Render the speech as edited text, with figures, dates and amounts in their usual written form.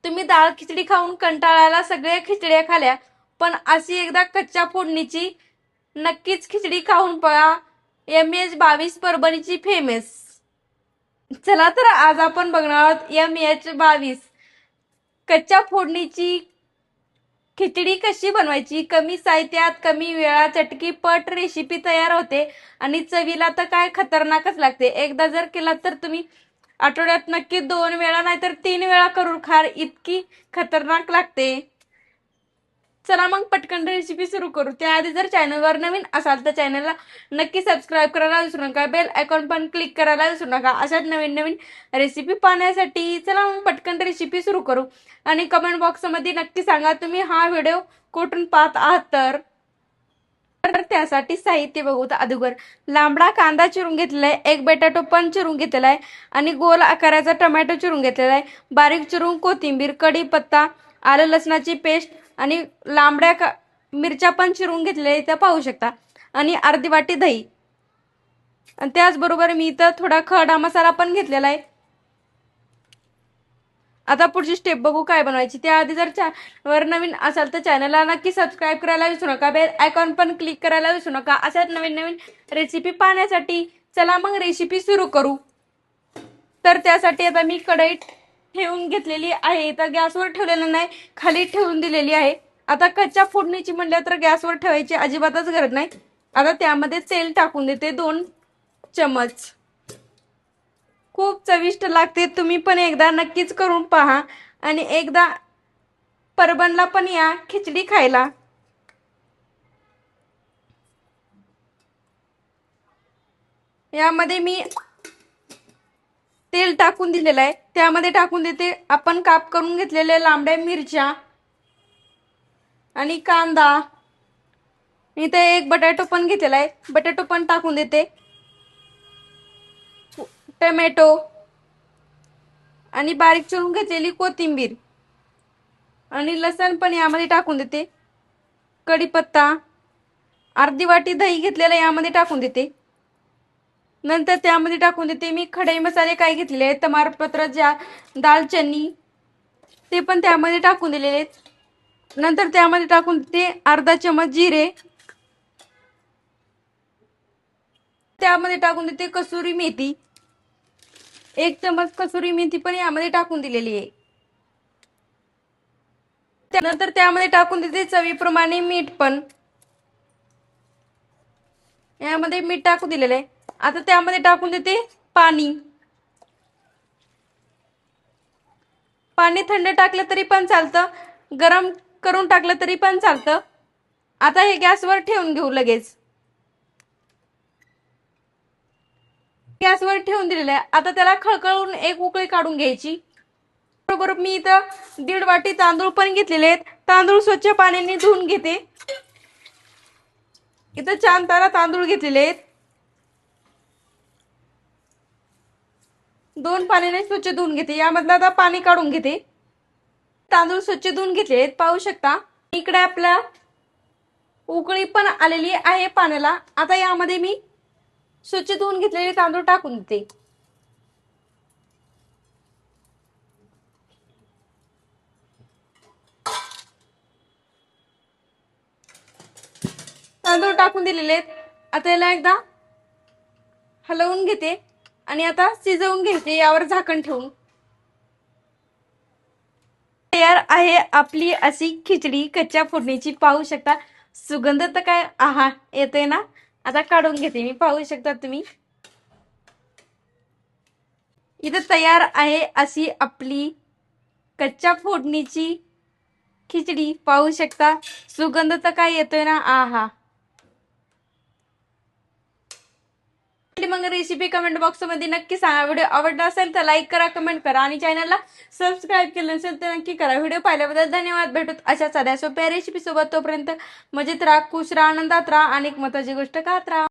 तुम्ही डाळ खिचडी खाऊन कंटाळाला सगळ्या खिचड्या खाल्या, पण अशी एकदा कच्च्या फोडणीची नक्कीच खिचडी खाऊन पहा. MH22 परभणीची famous. चला तर आज आपण बघणार आहोत MH22 कच्च्या फोडणीची खिचडी कशी बनवायची. कमी साहित्यात कमी वेळात चटकीपट रेसिपी तयार होते आणि चवीला तर काय खतरनाकच लागते. एकदा जर केला तर तुम्ही आठवड्यात नक्की 2 वेळा नाही तर 3 वेळा करून खाल, इतकी खतरनाक लागते. चला मग पटकन रेसिपी सुरू करू. त्याआधी जर चॅनलवर नवीन असाल तर चॅनलला नक्की सबस्क्राईब करायला विसरू नका. बेल आयकॉन पण क्लिक करायला विसरू नका अशाच नवीन नवीन रेसिपी पाहण्यासाठी. चला मग पटकन रेसिपी सुरू करू. आणि कमेंट बॉक्समध्ये नक्की सांगा तुम्ही हा व्हिडिओ कुठून पाहत आहात. तर त्यासाठी साहित्य बघू. तर अगोदर लांबडा कांदा चिरून घेतलेला आहे, एक बटाटो पण चिरून घेतलेला आहे आणि गोल आकाराचा टोमॅटो चिरून घेतलेला आहे, बारीक चिरून कोथिंबीर, कढीपत्ता, आलं लसणाची पेस्ट आणि लांबड्या मिरच्या पण चिरून घेतलेल्या इथं पाहू शकता आणि अर्धी वाटी दही. आणि त्याचबरोबर मी इथं थोडा खडा मसाला पण घेतलेला आहे. आता पुढची स्टेप बघू काय बनवायची. त्याआधी जर चॅनलवर नवीन असाल तर चॅनलला नक्की सबस्क्राईब करायला विसरू नका. बेल आयकॉन पण क्लिक करायला विसरू नका अशाच नवीन नवीन रेसिपी पाहण्यासाठी. चला मग रेसिपी सुरू करू. तर त्यासाठी आता मी कढई ठेवून घेतलेली आहे. तर गॅसवर ठेवलेलं नाही, खाली ठेवून दिलेली आहे. आता कच्च्या फोडणीची म्हणल्या तर गॅसवर ठेवायची अजिबातच गरज नाही. आता त्यामध्ये तेल टाकून देते 2 चमच. खूप चविष्ट लागते. तुम्ही पण एकदा नक्कीच करून पहा आणि एकदा परभणला पण या खिचडी खायला. यामध्ये मी तेल टाकून दिलेलं आहे. त्यामध्ये टाकून देते आपण काप करून घेतलेल्या लांबड्या मिरच्या आणि कांदा. इथे एक बटाटो पण घेतलेला आहे, बटाटो पण टाकून देते, टोमॅटो आणि बारीक चिरून घेतलेली कोथिंबीर आणि लसण पण यामध्ये टाकून देते, कढीपत्ता, अर्धी वाटी दही घेतलेलं यामध्ये टाकून देते. नंतर त्यामध्ये टाकून देते मी खडे मसाले काय घेतलेले आहेत, तमालपत्र, दालचिनी ते पण त्यामध्ये टाकून दिलेले आहेत. नंतर त्यामध्ये टाकून देते अर्धा चमच जिरे. त्यामध्ये टाकून देते कसुरी मेथी, 1 चमच कसुरी मेथी पण यामध्ये टाकून दिलेली आहे. त्यानंतर त्यामध्ये टाकून देते चवीप्रमाणे मीठ पण. यामध्ये मीठ टाकून दिलेले आहे. आता त्यामध्ये टाकून देते पाणी. पाणी थंड टाकलं तरी पण चालतं, गरम करून टाकलं तरी पण चालतं. आता हे गॅसवर ठेवून घेऊ. लगेच गॅसवर ठेवून दिलेलं आहे. आता त्याला खळखळून एक उकळी काढून घ्यायची. बरोबर मी इथं 1.5 वाटी तांदूळ पण घेतलेले आहेत. तांदूळ स्वच्छ पाण्याने धुवून घेते. इथं 4 तारा तांदूळ घेतलेले आहेत. 2 पाण्याने स्वच्छ धुवून घेते. यामधलं आता पाणी काढून घेते. तांदूळ स्वच्छ धुवून घेतले आहेत पाहू शकता. इकडे आपला उकळी पण आलेली आहे पाण्याला. आता यामध्ये मी स्वच्छ धुवून घेतलेले तांदूळ टाकून देते. तांदूळ टाकून दिलेले आहेत. आता याला एकदा हलवून घेते आणि आता शिजवून घेते यावर झाकण ठेवून. तयार आहे आपली अशी खिचडी कच्च्या फोडणीची पाहू शकता. सुगंध तर काय आहा येते ना. आता काढून घेते मी पाहू शकता तुम्ही. इथं तयार आहे अशी आपली कच्च्या फोडणीची खिचडी पाहू शकता. सुगंध तर काय येतोय ना आहा. मग रेसिपी कमेंट बॉक्स मध्ये नक्की सांगा. व्हिडिओ आवडला असेल तर लाईक करा, कमेंट करा आणि चॅनलला सबस्क्राईब केलं नसेल तर नक्की करा. व्हिडिओ पाहिल्याबद्दल धन्यवाद. भेटूत अशा साध्या सोप्या रेसिपी सोबत. तोपर्यंत मजेत राहा, खुश राहा, आनंदात राहा आणि एक महत्त्वाची गोष्ट खात राहा.